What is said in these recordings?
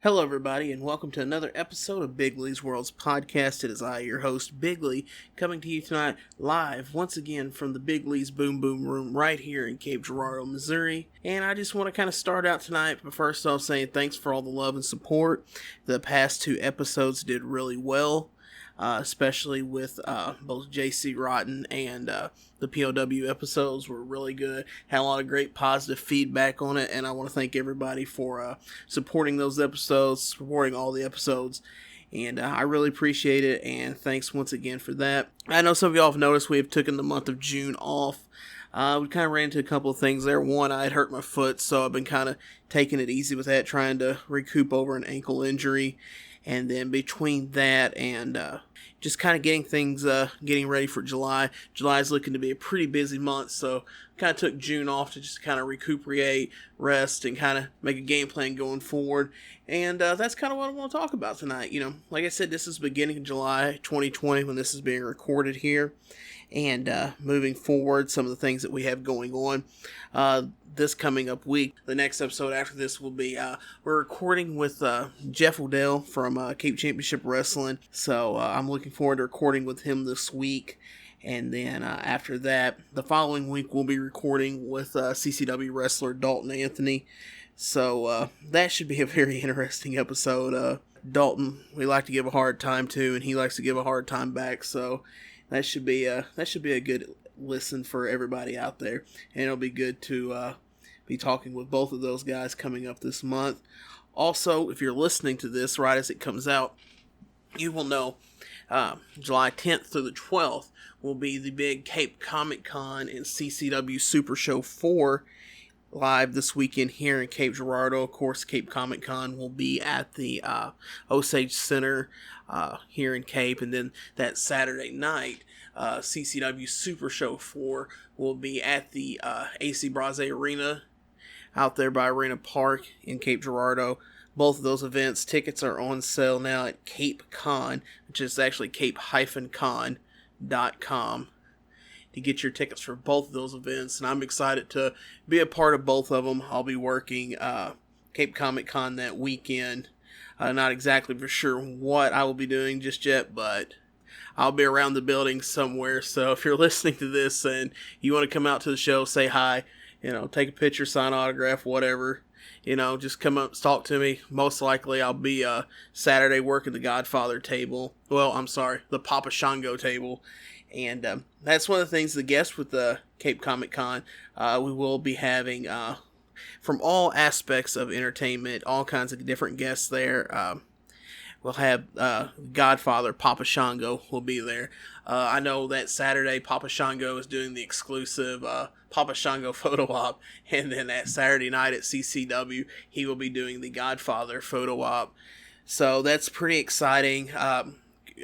Hello, everybody, and welcome to another episode of Big Lee's Worlds podcast. It is I, your host, Big Lee, coming to you tonight live once again from the Big Lee's Boom Boom Room right here in Cape Girardeau, Missouri. And I just want to kind of start out tonight, but first off, saying thanks for all the love and support. The past two episodes did really well. Especially with both JC Rotten and the POW episodes were really good. Had a lot of great positive feedback on it, and I want to thank everybody for supporting those episodes, supporting all the episodes. And I really appreciate it, and thanks once again for that. I know some of y'all have noticed we have taken the month of June off. We kind of ran into a couple of things there. One, I had hurt my foot, so I've been kind of taking it easy with that, trying to recoup over an ankle injury. And then between that and just kind of getting things, getting ready for July. July is looking to be a pretty busy month, so kind of took June off to just kind of recuperate, rest, and kind of make a game plan going forward. And that's kind of what I want to talk about tonight. You know, like I said, this is beginning of July 2020 when this is being recorded here. And moving forward, some of the things that we have going on this coming up week. The next episode after this will be, we're recording with Jeff Odell from Cape Championship Wrestling. So I'm looking forward to recording with him this week. And then after that, the following week, we'll be recording with CCW wrestler Dalton Anthony. So that should be a very interesting episode. Dalton, we like to give a hard time to, and he likes to give a hard time back. So that should be a good listen for everybody out there, and it'll be good to be talking with both of those guys coming up this month. Also, if you're listening to this right as it comes out, you will know July 10th through the 12th will be the big Cape Comic Con and CCW Super Show 4 live this weekend here in Cape Girardeau. Of course, Cape Comic Con will be at the Osage Center here in Cape, and then that Saturday night, CCW Super Show 4 will be at the AC Braze Arena out there by Arena Park in Cape Girardeau. Both of those events, tickets are on sale now at Cape Con, which is actually cape-con.com. To get your tickets for both of those events, and I'm excited to be a part of both of them. I'll be working Cape Comic Con that weekend. Not exactly for sure what I will be doing just yet, but I'll be around the building somewhere. So if you're listening to this and you want to come out to the show, say hi, take a picture, sign an autograph, whatever, just come up, talk to me. Most likely I'll be Saturday working the Godfather table. Well, I'm sorry, the Papa Shango table. And that's one of the things, the guests with the Cape Comic Con, we will be having from all aspects of entertainment, all kinds of different guests there. We'll have Godfather Papa Shango will be there. I know that Saturday Papa Shango is doing the exclusive Papa Shango photo op, and then that Saturday night at CCW, he will be doing the Godfather photo op. So that's pretty exciting.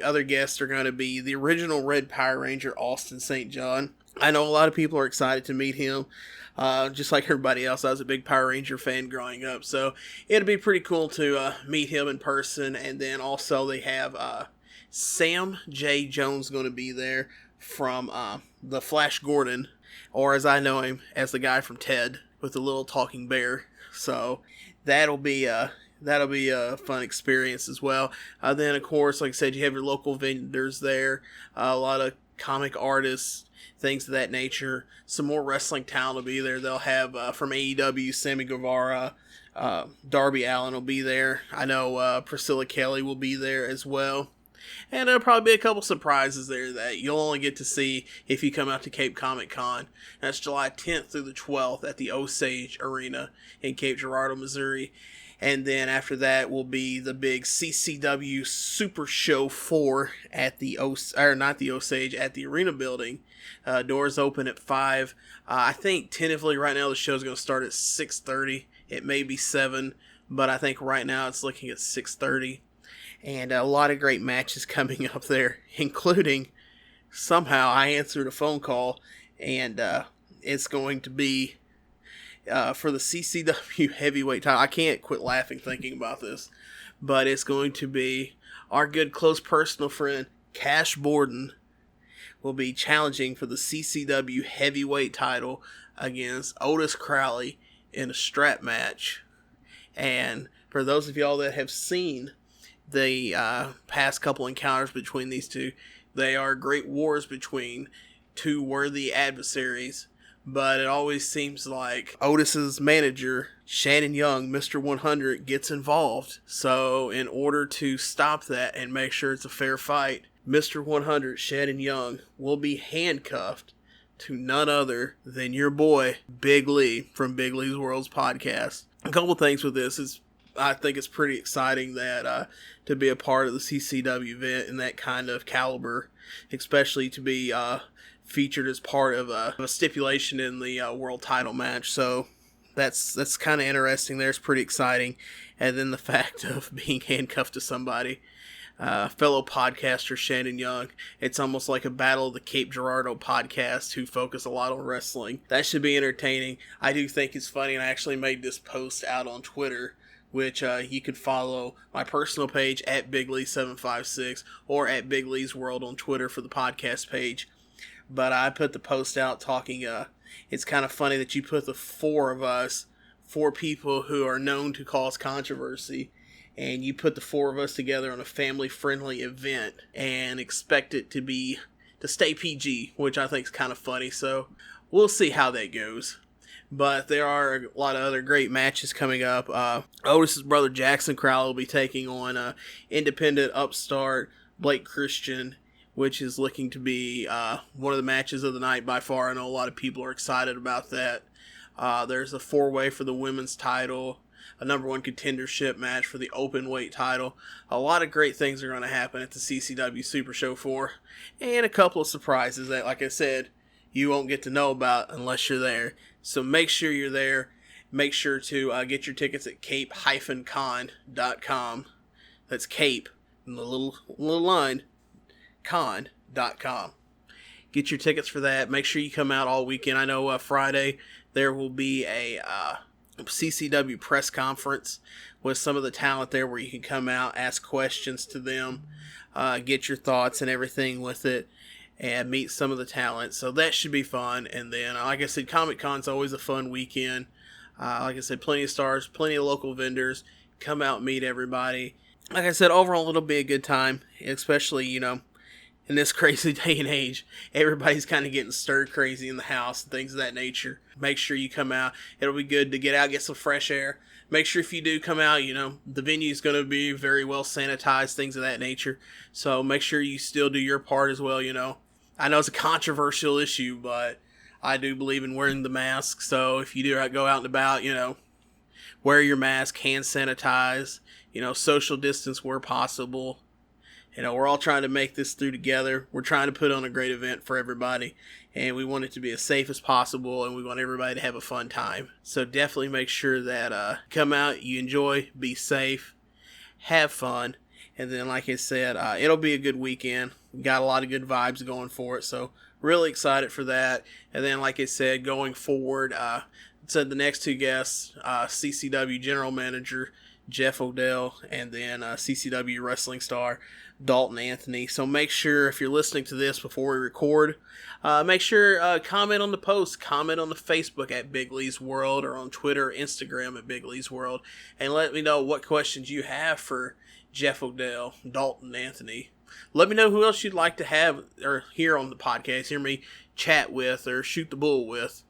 Other guests are going to be the original Red Power Ranger, Austin St. John. I know a lot of people are excited to meet him. Just like everybody else, I was a big Power Ranger fan growing up, so it'll be pretty cool to meet him in person. And then also they have Sam J. Jones going to be there from the Flash Gordon, or as I know him, as the guy from Ted with the little talking bear. So that'll be a fun experience as well. Then, of course, like I said, you have your local vendors there, a lot of comic artists, things of that nature. Some more wrestling talent will be there. They'll have from AEW, Sammy Guevara, Darby Allin will be there. I know Priscilla Kelly will be there as well. And there'll probably be a couple surprises there that you'll only get to see if you come out to Cape Comic Con. That's July 10th through the 12th at the Osage Arena in Cape Girardeau, Missouri. And then after that will be the big CCW Super Show 4 at the Osage, at the Arena building. Doors open at 5. I think tentatively right now the show is going to start at 6:30. It may be 7, but I think right now it's looking at 6:30. And a lot of great matches coming up there, including somehow I answered a phone call, and it's going to be for the CCW heavyweight title. I can't quit laughing thinking about this, but it's going to be our good close personal friend Cash Borden will be challenging for the CCW heavyweight title against Otis Crowley in a strap match. And For those of y'all that have seen the past couple encounters between these two, they are great wars between two worthy adversaries. But it always seems like Otis's manager, Shannon Young, Mr. 100, gets involved. So in order to stop that and make sure it's a fair fight, Mr. 100, Shannon Young, will be handcuffed to none other than your boy, Big Lee, from Big Lee's World's podcast. A couple things with this is, I think it's pretty exciting that to be a part of the CCW event in that kind of caliber, especially to be featured as part of a stipulation in the world title match. So that's kind of interesting there. It's pretty exciting. And then the fact of being handcuffed to somebody, fellow podcaster Shannon Young. It's almost like a Battle of the Cape Girardeau podcast who focus a lot on wrestling. That should be entertaining. I do think it's funny, and I actually made this post out on Twitter, which you could follow my personal page at BigLee756 or at Big Lee's World on Twitter for the podcast page. But I put the post out talking, it's kind of funny that you put the four of us, four people who are known to cause controversy, and you put the four of us together on a family-friendly event and expect it to stay PG, which I think is kind of funny. So we'll see how that goes. But there are a lot of other great matches coming up. Otis's brother Jackson Crowley will be taking on independent upstart Blake Christian, which is looking to be one of the matches of the night by far. I know a lot of people are excited about that. There's a 4-way for the women's title, a number 1 contendership match for the open weight title. A lot of great things are going to happen at the CCW Super Show 4, and a couple of surprises that, like I said, you won't get to know about unless you're there. So make sure you're there. Make sure to get your tickets at cape-con.com. That's Cape, and the little line, con.com. Get your tickets for that. Make sure you come out all weekend. I know Friday there will be a CCW press conference with some of the talent there where you can come out, ask questions to them, get your thoughts and everything with it, and meet some of the talent. So that should be fun. And then, like I said, Comic-Con's always a fun weekend. Like I said, plenty of stars, plenty of local vendors. Come out, meet everybody. Like I said, overall it'll be a good time, especially, in this crazy day and age. Everybody's kind of getting stir crazy in the house and things of that nature. Make sure you come out. It'll be good to get out, get some fresh air. Make sure if you do come out, the venue's going to be very well sanitized, things of that nature. So make sure you still do your part as well, I know it's a controversial issue, but I do believe in wearing the mask. So if you do go out and about, wear your mask, hand sanitize, social distance where possible. We're all trying to make this through together. We're trying to put on a great event for everybody, and we want it to be as safe as possible, and we want everybody to have a fun time. So definitely make sure that come out, you enjoy, be safe, have fun, and then, like I said, it'll be a good weekend. We got a lot of good vibes going for it, so really excited for that. And then, like I said, going forward, the next two guests, CCW General Manager Jeff Odell, and then CCW Wrestling Star Dalton Anthony. So make sure, if you're listening to this before we record, make sure comment on the post, comment on the Facebook at Big Lee's World, or on Twitter, Instagram at Big Lee's World, and let me know what questions you have for Jeff Odell, Dalton Anthony. Let me know who else you'd like to have or hear on the podcast, hear me chat with or shoot the bull with.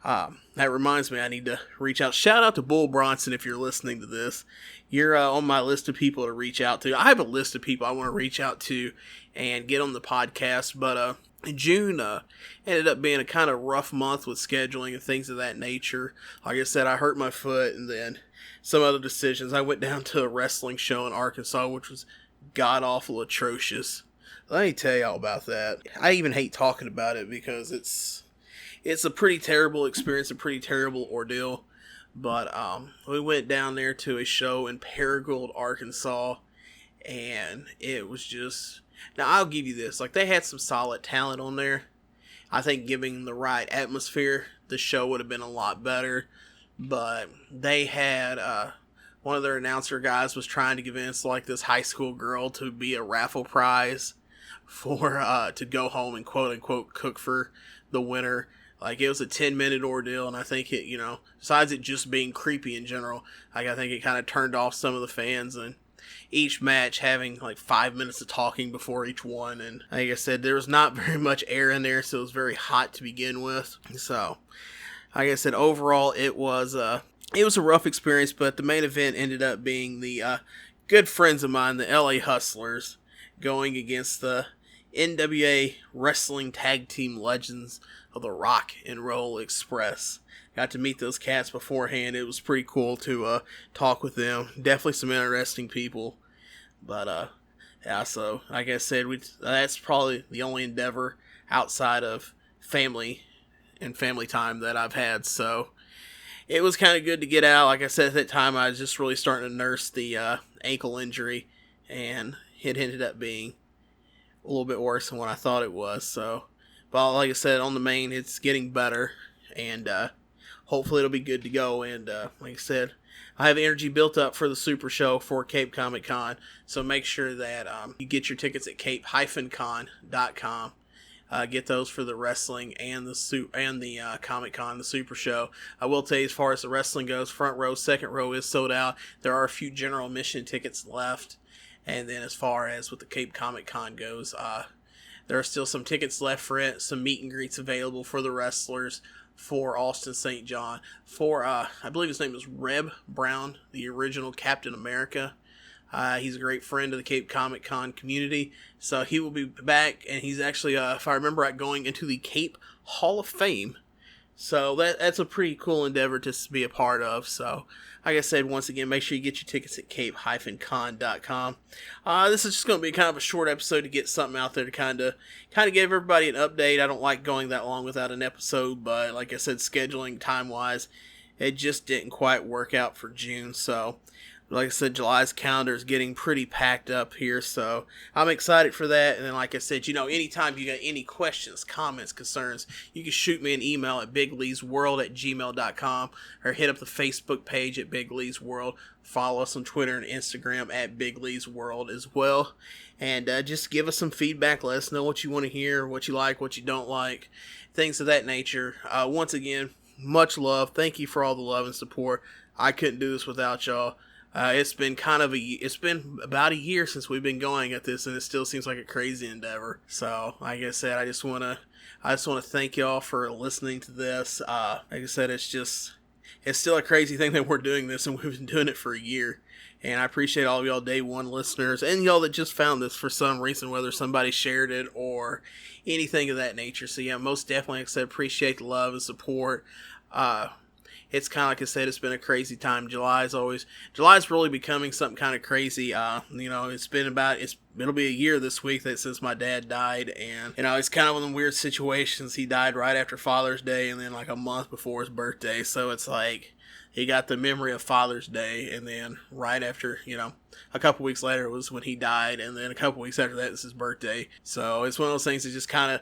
That reminds me, I need to reach out. Shout out to Bull Bronson if you're listening to this. You're on my list of people to reach out to. I have a list of people I want to reach out to and get on the podcast, but June ended up being a kind of rough month with scheduling and things of that nature. Like I said, I hurt my foot, and then some other decisions. I went down to a wrestling show in Arkansas, which was god-awful atrocious. Let me tell y'all about that. I even hate talking about it because it's a pretty terrible experience, a pretty terrible ordeal. But we went down there to a show in Paragould, Arkansas, and it was just... Now, I'll give you this. Like, they had some solid talent on there. I think giving the right atmosphere, the show would have been a lot better. But they had... one of their announcer guys was trying to convince, like, this high school girl to be a raffle prize for to go home and quote-unquote cook for the winner. Like, it was a 10-minute ordeal, and I think it, besides it just being creepy in general, like, I think it kind of turned off some of the fans, and each match having like 5 minutes of talking before each one. And like I said, there was not very much air in there, so it was very hot to begin with. So, like I said, overall, it was a rough experience, but the main event ended up being the good friends of mine, the LA Hustlers, going against the NWA Wrestling Tag Team Legends of the Rock and Roll Express. Got to meet those cats beforehand. It was pretty cool to talk with them. Definitely some interesting people. But yeah, so like I said, that's probably the only endeavor outside of family and family time that I've had. So it was kind of good to get out. Like I said, at that time, I was just really starting to nurse the ankle injury, and it ended up being a little bit worse than what I thought it was. So, but like I said, on the main, it's getting better, and hopefully it'll be good to go. And like I said, I have energy built up for the Super Show for Cape Comic Con, so make sure that you get your tickets at cape-con.com. Get those for the wrestling and the Comic Con, the Super Show. I will tell you, as far as the wrestling goes, front row, second row is sold out. There are a few general admission tickets left. And then as far as with the Cape Comic Con goes, there are still some tickets left for it, some meet and greets available for the wrestlers, for Austin St. John, for, I believe his name is Reb Brown, the original Captain America. He's a great friend of the Cape Comic Con community, so he will be back, and he's actually, if I remember right, going into the Cape Hall of Fame. So that's a pretty cool endeavor to be a part of. So, like I said, once again, make sure you get your tickets at cape-con.com. This is just going to be kind of a short episode to get something out there to kind of give everybody an update. I don't like going that long without an episode, but like I said, scheduling time-wise, it just didn't quite work out for June. So, like I said, July's calendar is getting pretty packed up here, so I'm excited for that. And then, like I said, anytime you got any questions, comments, concerns, you can shoot me an email at bigleesworld@gmail.com, or hit up the Facebook page at Big Lee's World. Follow us on Twitter and Instagram at Big Lee's World as well. And just give us some feedback. Let us know what you want to hear, what you like, what you don't like, things of that nature. Once again, much love. Thank you for all the love and support. I couldn't do this without y'all. It's been about a year since we've been going at this, and it still seems like a crazy endeavor. So, like I said, I just want to thank y'all for listening to this. Like I said, it's still a crazy thing that we're doing this, and we've been doing it for a year. And I appreciate all of y'all day one listeners, and y'all that just found this for some reason, whether somebody shared it or anything of that nature. So yeah, most definitely, like I said, appreciate the love and support. It's kind of like I said, it's been a crazy time. July's really becoming something kind of crazy. It'll be a year this week since my dad died, and it's kind of one of the weird situations. He died right after Father's Day, and then like a month before his birthday. So it's like he got the memory of Father's Day, and then right after, a couple weeks later was when he died, and then a couple weeks after that is his birthday. So it's one of those things that just kind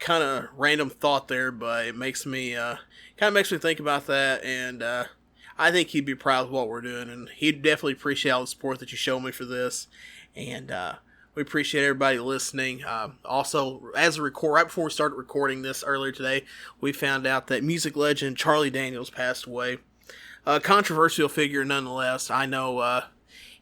of random thought there, but it makes me think about that, and I think he'd be proud of what we're doing, and he'd definitely appreciate all the support that you show me for this, and we appreciate everybody listening. Also, right before we started recording this earlier today, we found out that music legend Charlie Daniels passed away. A controversial figure nonetheless. I know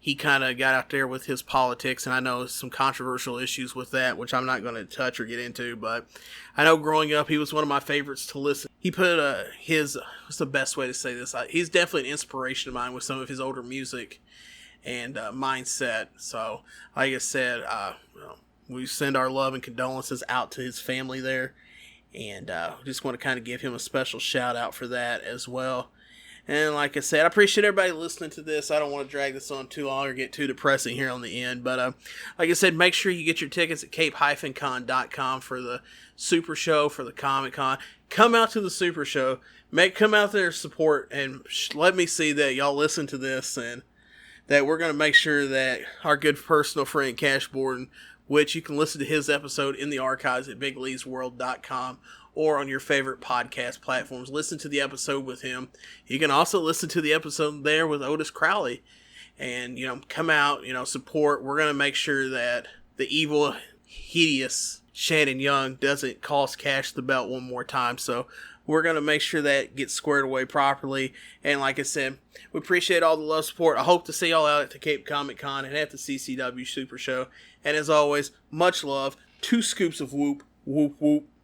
he kind of got out there with his politics, and I know some controversial issues with that, which I'm not going to touch or get into, but I know growing up, he was one of my favorites to listen. He put what's the best way to say this? He's definitely an inspiration of mine with some of his older music and mindset. So, like I said, we send our love and condolences out to his family there, and just want to kind of give him a special shout out for that as well. And like I said, I appreciate everybody listening to this. I don't want to drag this on too long or get too depressing here on the end. But like I said, make sure you get your tickets at cape-con.com for the Super Show, for the Comic Con. Come out to the Super Show. Come out there, support, and let me see that y'all listen to this, and that we're going to make sure that our good personal friend Cash Borden, which you can listen to his episode in the archives at bigleesworld.com, or on your favorite podcast platforms. Listen to the episode with him. You can also listen to the episode there with Otis Crowley. And, come out, support. We're going to make sure that the evil, hideous Shannon Young doesn't cost Cash the belt one more time. So we're going to make sure that gets squared away properly. And like I said, we appreciate all the love support. I hope to see y'all out at the Cape Comic Con and at the CCW Super Show. And as always, much love. 2 scoops of whoop, whoop, whoop.